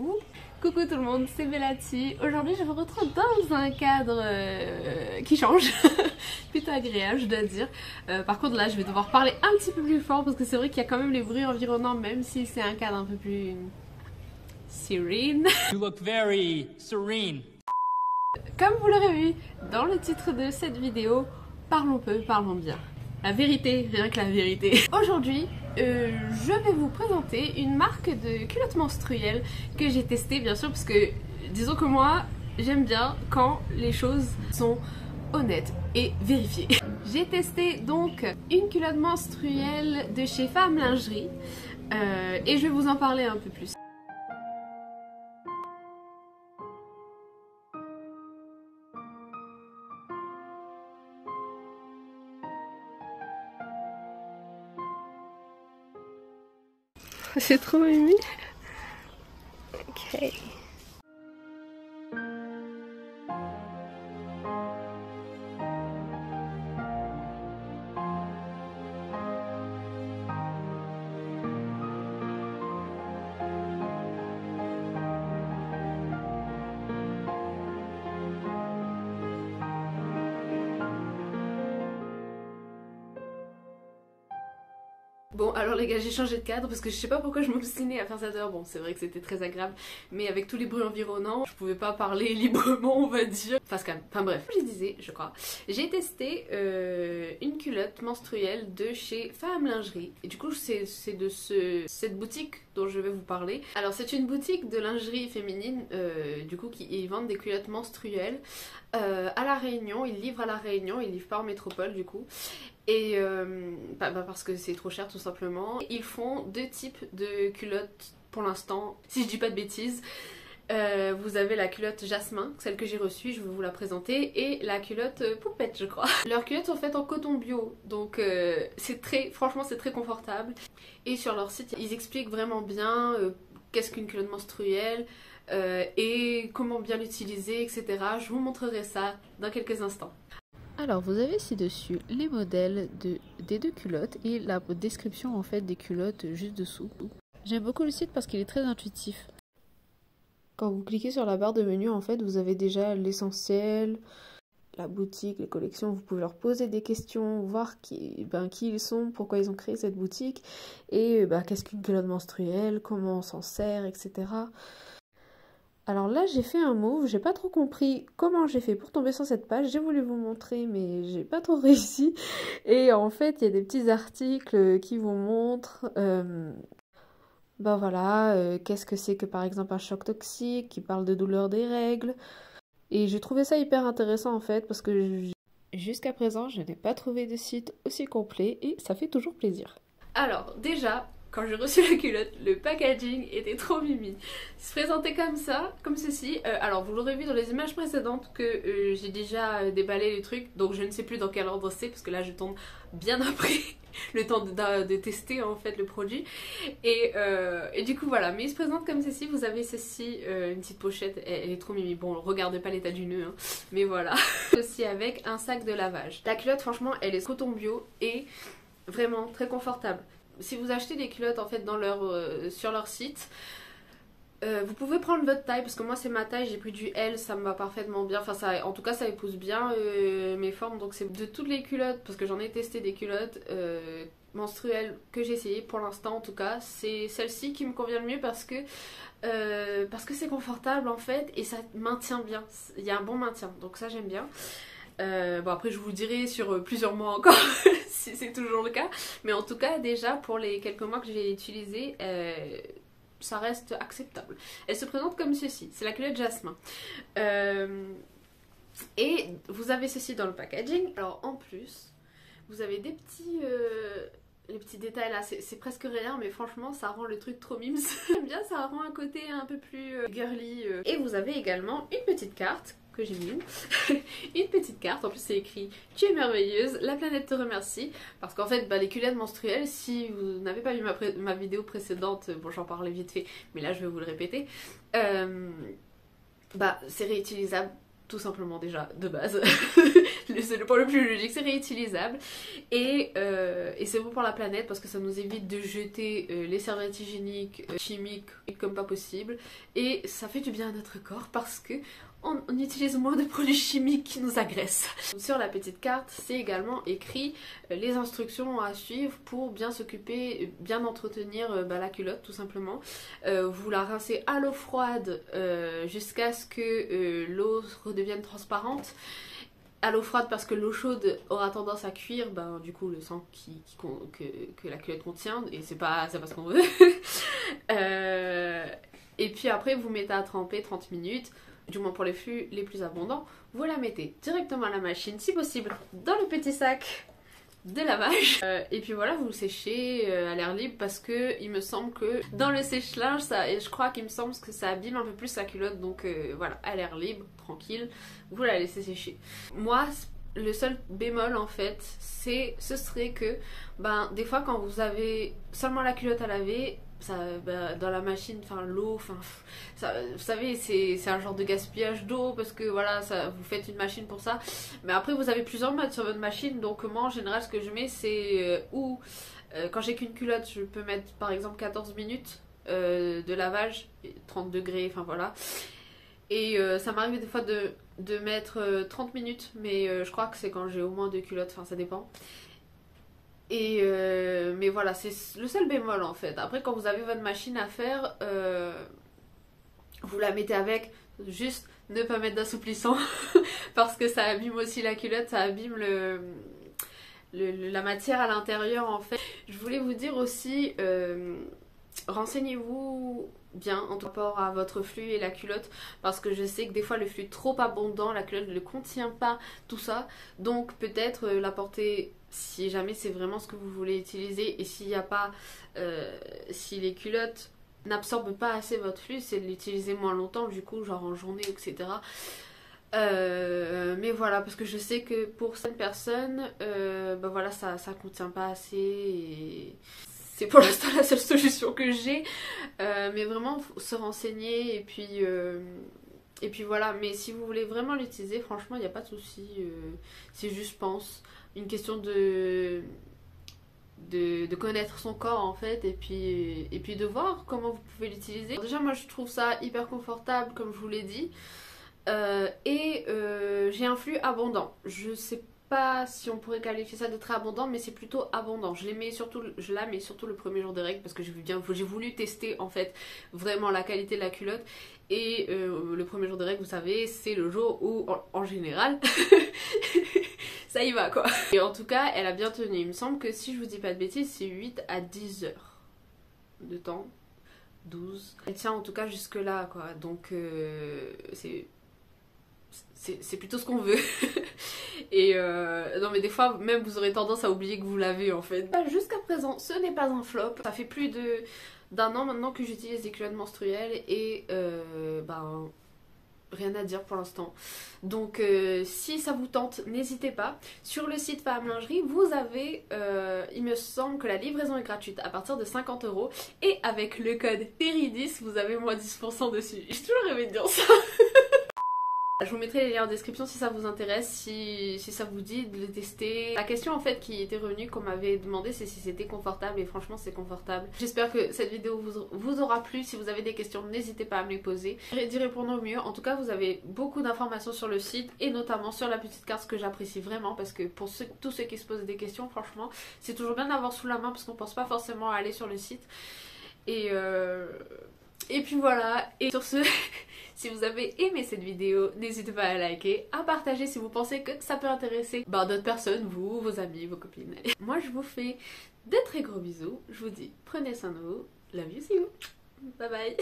fou. Coucou tout le monde, c'est Bellati. Aujourd'hui je vous retrouve dans un cadre qui change, plutôt agréable je dois dire. Par contre là je vais devoir parler un petit peu plus fort parce que c'est vrai qu'il y a quand même les bruits environnants même si c'est un cadre un peu plus serene. You look very serene. Comme vous l'aurez vu dans le titre de cette vidéo, parlons peu, parlons bien. La vérité, rien que la vérité. Aujourd'hui, je vais vous présenter une marque de culottes menstruelles que j'ai testée bien sûr parce que disons que moi j'aime bien quand les choses sont honnêtes et vérifiées. J'ai testé donc une culotte menstruelle de chez Femme Lingerie et je vais vous en parler un peu plus. C'est trop mimi. Ok. Bon alors les gars j'ai changé de cadre parce que je sais pas pourquoi je m'obstinais à faire ça dehors. Bon c'est vrai que c'était très agréable mais avec tous les bruits environnants je pouvais pas parler librement on va dire. Face calme, enfin bref. Comme je disais je crois, j'ai testé une culotte menstruelle de chez Femme Lingerie et du coup c'est de cette boutique dont je vais vous parler. Alors c'est une boutique de lingerie féminine du coup qui ils vendent des culottes menstruelles à La Réunion, ils livrent à La Réunion, ils livrent pas en métropole du coup. Et parce que c'est trop cher tout simplement. Ils font deux types de culottes pour l'instant, si je dis pas de bêtises. Vous avez la culotte Jasmin, celle que j'ai reçue, je vais vous la présenter, et la culotte Poupette je crois. Leurs culottes sont faites en coton bio, donc franchement c'est très confortable. Et sur leur site ils expliquent vraiment bien qu'est-ce qu'une culotte menstruelle et comment bien l'utiliser, etc. Je vous montrerai ça dans quelques instants. Alors vous avez ci-dessus les modèles des deux culottes et la description en fait des culottes juste dessous. J'aime beaucoup le site parce qu'il est très intuitif. Quand vous cliquez sur la barre de menu en fait vous avez déjà l'essentiel, la boutique, les collections, vous pouvez leur poser des questions, voir qui ils sont, pourquoi ils ont créé cette boutique et qu'est-ce qu'une culotte menstruelle, comment on s'en sert, etc. Alors là j'ai fait un move, j'ai pas trop compris comment j'ai fait pour tomber sur cette page, j'ai voulu vous montrer mais j'ai pas trop réussi. Et en fait il y a des petits articles qui vous montrent qu'est-ce que c'est que par exemple un choc toxique, qui parle de douleur des règles. Et j'ai trouvé ça hyper intéressant en fait parce que jusqu'à présent je n'ai pas trouvé de site aussi complet et ça fait toujours plaisir. Alors déjà, quand j'ai reçu la culotte, le packaging était trop mimi. Il se présentait comme ça, comme ceci. Alors vous l'aurez vu dans les images précédentes que j'ai déjà déballé les trucs, donc je ne sais plus dans quel ordre c'est parce que là je tombe bien après le temps de tester en fait le produit. Et du coup voilà, mais il se présente comme ceci. Vous avez ceci, une petite pochette, elle est trop mimi. Bon, regardez pas l'état du nœud, hein, mais voilà. Aussi avec un sac de lavage. La culotte franchement elle est coton bio et vraiment très confortable. Si vous achetez des culottes en fait sur leur site, vous pouvez prendre votre taille parce que moi c'est ma taille, j'ai pris du L, ça me va parfaitement bien, enfin ça, en tout cas ça épouse bien mes formes, donc c'est de toutes les culottes, parce que j'en ai testé des culottes menstruelles que j'ai essayé pour l'instant en tout cas, c'est celle-ci qui me convient le mieux parce que c'est confortable en fait et ça maintient bien, il y a un bon maintien, donc ça j'aime bien. Bon après je vous dirai sur plusieurs mois encore si c'est toujours le cas, mais en tout cas déjà pour les quelques mois que j'ai utilisé ça reste acceptable. Elle se présente comme ceci, c'est la culotte Jasmin et vous avez ceci dans le packaging. Alors en plus vous avez des petits les petits détails là, c'est presque rien mais franchement ça rend le truc trop mimes. J'aime bien, ça rend un côté un peu plus girly et vous avez également une petite carte que j'ai mis une petite carte, en plus c'est écrit « Tu es merveilleuse, la planète te remercie » parce qu'en fait les culottes menstruelles, si vous n'avez pas vu ma vidéo précédente, bon j'en parlais vite fait mais là je vais vous le répéter, c'est réutilisable tout simplement déjà de base. C'est le point le plus logique, c'est réutilisable. Et c'est bon pour la planète parce que ça nous évite de jeter les serviettes hygiéniques chimiques comme pas possible. Et ça fait du bien à notre corps parce que on utilise moins de produits chimiques qui nous agressent. Sur la petite carte, c'est également écrit les instructions à suivre pour bien s'occuper, bien entretenir la culotte tout simplement. Vous la rincez à l'eau froide jusqu'à ce que l'eau redevienne transparente. À l'eau froide parce que l'eau chaude aura tendance à cuire du coup le sang que la culotte contient, et c'est pas ce qu'on veut. Et puis après vous mettez à tremper 30 minutes, du moins pour les flux les plus abondants. Vous la mettez directement à la machine, si possible dans le petit sac de lavage, et puis voilà, vous le séchez à l'air libre parce que il me semble que dans le sèche-linge, je crois qu'il me semble que ça abîme un peu plus la culotte, donc voilà, à l'air libre, tranquille, vous la laissez sécher. Moi, le seul bémol en fait, ce serait que des fois quand vous avez seulement la culotte à laver, ça, dans la machine, l'eau, vous savez, c'est un genre de gaspillage d'eau parce que voilà, vous faites une machine pour ça. Mais après vous avez plusieurs modes sur votre machine, donc moi en général ce que je mets c'est quand j'ai qu'une culotte, je peux mettre par exemple 14 minutes de lavage, 30 degrés, voilà. Et ça m'arrive des fois de mettre 30 minutes, mais je crois que c'est quand j'ai au moins 2 culottes, ça dépend. Et mais voilà, c'est le seul bémol en fait. Après quand vous avez votre machine à faire, vous la mettez avec, juste ne pas mettre d'assouplissant parce que ça abîme aussi la culotte, ça abîme la matière à l'intérieur en fait. Je voulais vous dire aussi, renseignez-vous bien en rapport à votre flux et la culotte, parce que je sais que des fois le flux est trop abondant, la culotte ne contient pas tout ça, donc peut-être l'apporter si jamais c'est vraiment ce que vous voulez utiliser, et s'il n'y a pas, si les culottes n'absorbent pas assez votre flux, c'est de l'utiliser moins longtemps, du coup genre en journée, etc. Mais voilà, parce que je sais que pour certaines personnes, voilà, ça contient pas assez, et c'est pour l'instant la seule solution que j'ai. Mais vraiment se renseigner, et puis voilà. Mais si vous voulez vraiment l'utiliser, franchement il n'y a pas de souci, c'est juste, je pense, une question de connaître son corps en fait, et puis de voir comment vous pouvez l'utiliser. Déjà moi je trouve ça hyper confortable comme je vous l'ai dit, et j'ai un flux abondant. Je sais pas si on pourrait qualifier ça de très abondant, mais c'est plutôt abondant. Je la mets surtout le premier jour des règles parce que j'ai voulu tester en fait vraiment la qualité de la culotte, et le premier jour des règles, vous savez, c'est le jour où en général ça y va quoi. Et en tout cas elle a bien tenu, il me semble que si je vous dis pas de bêtises c'est 8 à 10 heures de temps, 12. Elle tient en tout cas jusque là quoi, donc c'est plutôt ce qu'on veut. Et non mais des fois même vous aurez tendance à oublier que vous l'avez en fait. Jusqu'à présent ce n'est pas un flop, ça fait plus d'un an maintenant que j'utilise des culottes menstruelles, et rien à dire pour l'instant. Donc si ça vous tente, n'hésitez pas. Sur le site Femme Lingerie, vous avez, il me semble que la livraison est gratuite à partir de 50 €, et avec le code TERRY10, vous avez moins 10% dessus. J'ai toujours rêvé de dire ça. Je vous mettrai les liens en description si ça vous intéresse, si ça vous dit de le tester. La question en fait qui était revenue, qu'on m'avait demandé, c'est si c'était confortable, et franchement c'est confortable. J'espère que cette vidéo vous aura plu. Si vous avez des questions, n'hésitez pas à me les poser. D'y répondre au mieux. En tout cas vous avez beaucoup d'informations sur le site, et notamment sur la petite carte, ce que j'apprécie vraiment, parce que pour tous ceux qui se posent des questions, franchement c'est toujours bien d'avoir sous la main parce qu'on pense pas forcément à aller sur le site. Et puis voilà, et sur ce, si vous avez aimé cette vidéo, n'hésitez pas à liker, à partager si vous pensez que ça peut intéresser d'autres personnes, vous, vos amis, vos copines. Moi je vous fais de très gros bisous, je vous dis prenez soin de vous, love you, see you, bye bye.